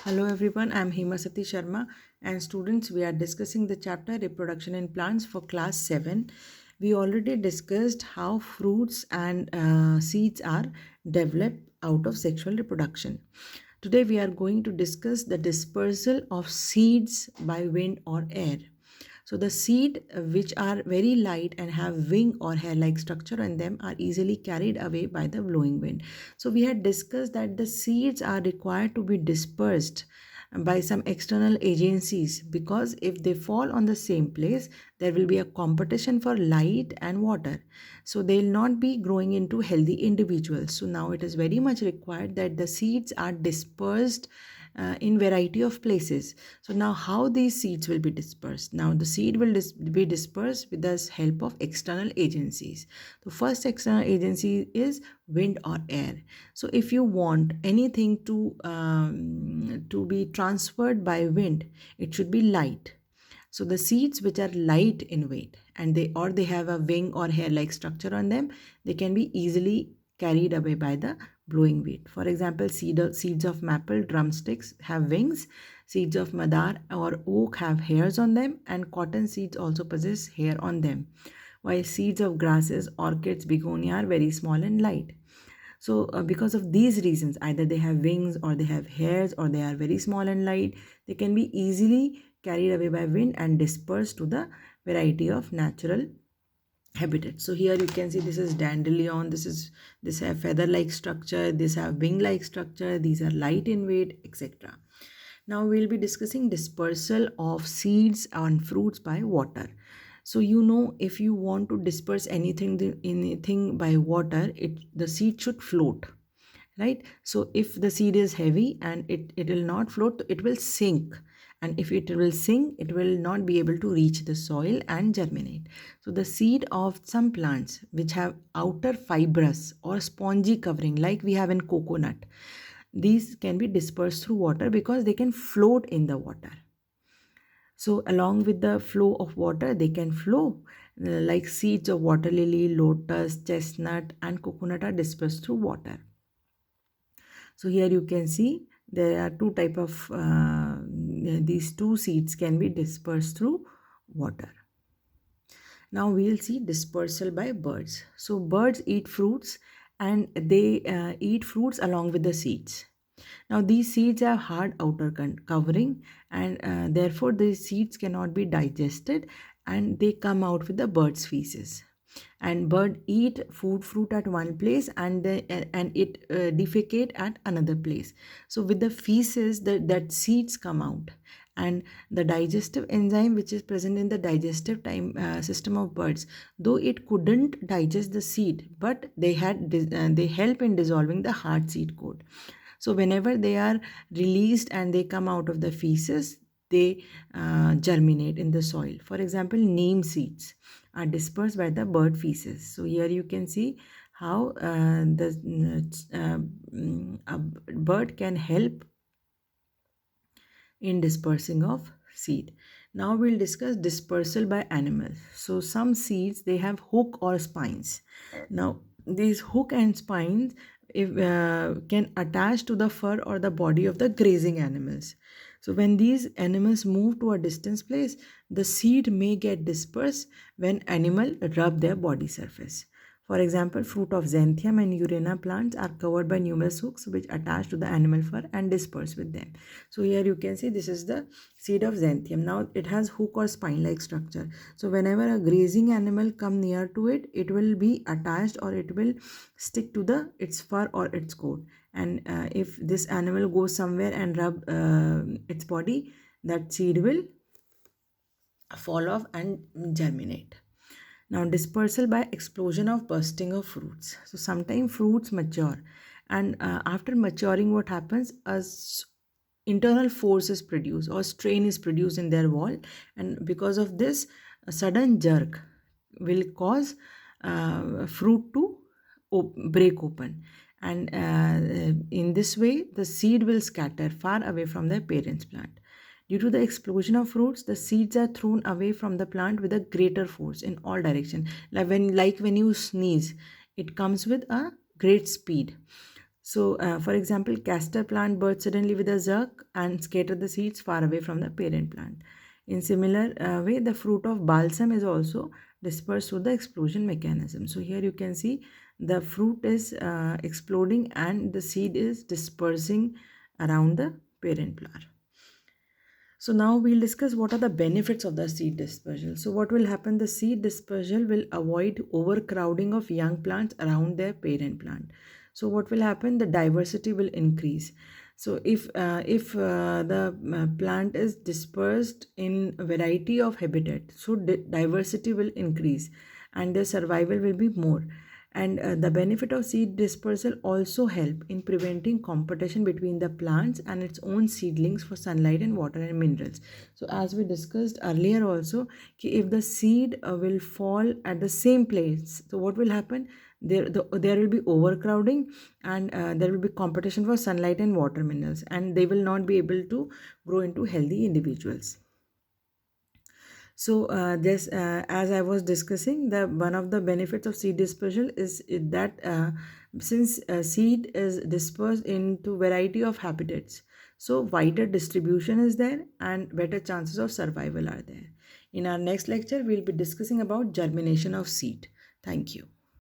Hello everyone, I am Himasati Sharma and students we are discussing the chapter Reproduction in Plants for class 7. We already discussed how fruits and seeds are developed out of sexual reproduction. Today we are going to discuss the dispersal of seeds by wind or air. So the seed which are very light and have wing or hair-like structure on them are easily carried away by the blowing wind. So we had discussed that the seeds are required to be dispersed by some external agencies, because if they fall on the same place there will be a competition for light and water, so they will not be growing into healthy individuals. So now it is very much required that the seeds are dispersed in variety of places. So now how these seeds will be dispersed? Now the seed will be dispersed with the help of external agencies. The first external agency is wind or air. So if you want anything to be transferred by wind, it should be light. So the seeds which are light in weight and they have a wing or hair like structure on them, they can be easily carried away by the blowing wind. For example, seeds of maple drumsticks have wings, seeds of madar or oak have hairs on them, and cotton seeds also possess hair on them, while seeds of grasses, orchids, begonia are very small and light. So because of these reasons, either they have wings or they have hairs or they are very small and light, they can be easily carried away by wind and dispersed to the variety of natural habitat. So here you can see this is dandelion, this have feather like structure, this have wing like structure, these are light in weight, etc. Now we'll be discussing dispersal of seeds and fruits by water. So if you want to disperse anything by water, the seed should float, right? So if the seed is heavy and it will not float, it will sink, and if it will sink, it will not be able to reach the soil and germinate. So the seed of some plants which have outer fibrous or spongy covering, like we have in coconut, these can be dispersed through water because they can float in the water. So along with the flow of water, they can flow, like seeds of water lily, lotus, chestnut and coconut are dispersed through water. So here you can see there are two type of these two seeds can be dispersed through water. Now we'll see dispersal by birds. So birds eat fruits and they eat fruits along with the seeds. Now these seeds have hard outer covering, and therefore these seeds cannot be digested and they come out with the bird's feces. And bird eat fruit at one place and it defecate at another place. So with the feces that seeds come out, and the digestive enzyme which is present in the digestive system of birds, though it couldn't digest the seed, but they help in dissolving the hard seed coat. So whenever they are released and they come out of the feces, they germinate in the soil. For example, neem seeds are dispersed by the bird feces. So here you can see how a bird can help in dispersing of seed. Now we'll discuss dispersal by animals. So some seeds, they have hook or spines. Now these hook and spines can attach to the fur or the body of the grazing animals. So when these animals move to a distant place, the seed may get dispersed when animal rub their body surface. For example, fruit of xanthium and Urena plants are covered by numerous hooks which attach to the animal fur and disperse with them. So here you can see this is the seed of xanthium. Now it has hook or spine-like structure. So whenever a grazing animal come near to it, it will be attached or it will stick to its fur or its coat. And if this animal goes somewhere and rub its body, that seed will fall off and germinate. Now dispersal by explosion of bursting of fruits. So sometimes fruits mature, and after maturing what happens, internal force is produced or strain is produced in their wall, and because of this, a sudden jerk will cause fruit to break open, and in this way the seed will scatter far away from their parents plant. Due to the explosion of fruits, the seeds are thrown away from the plant with a greater force in all directions. Like when you sneeze, it comes with a great speed. So, for example, castor plant bursts suddenly with a jerk and scatter the seeds far away from the parent plant. In similar way, the fruit of balsam is also dispersed through the explosion mechanism. So here you can see the fruit is exploding and the seed is dispersing around the parent plant. So now we'll discuss what are the benefits of the seed dispersal. So what will happen? The seed dispersal will avoid overcrowding of young plants around their parent plant. So what will happen? The diversity will increase. So if the plant is dispersed in a variety of habitat, so diversity will increase and the survival will be more. And the benefit of seed dispersal also help in preventing competition between the plants and its own seedlings for sunlight and water and minerals. So as we discussed earlier also, if the seed will fall at the same place, so what will happen? There will be overcrowding and there will be competition for sunlight and water minerals, and they will not be able to grow into healthy individuals. So this, as I was discussing, the one of the benefits of seed dispersal is that since seed is dispersed into variety of habitats, so wider distribution is there and better chances of survival are there. In our next lecture, we'll be discussing about germination of seed. Thank you.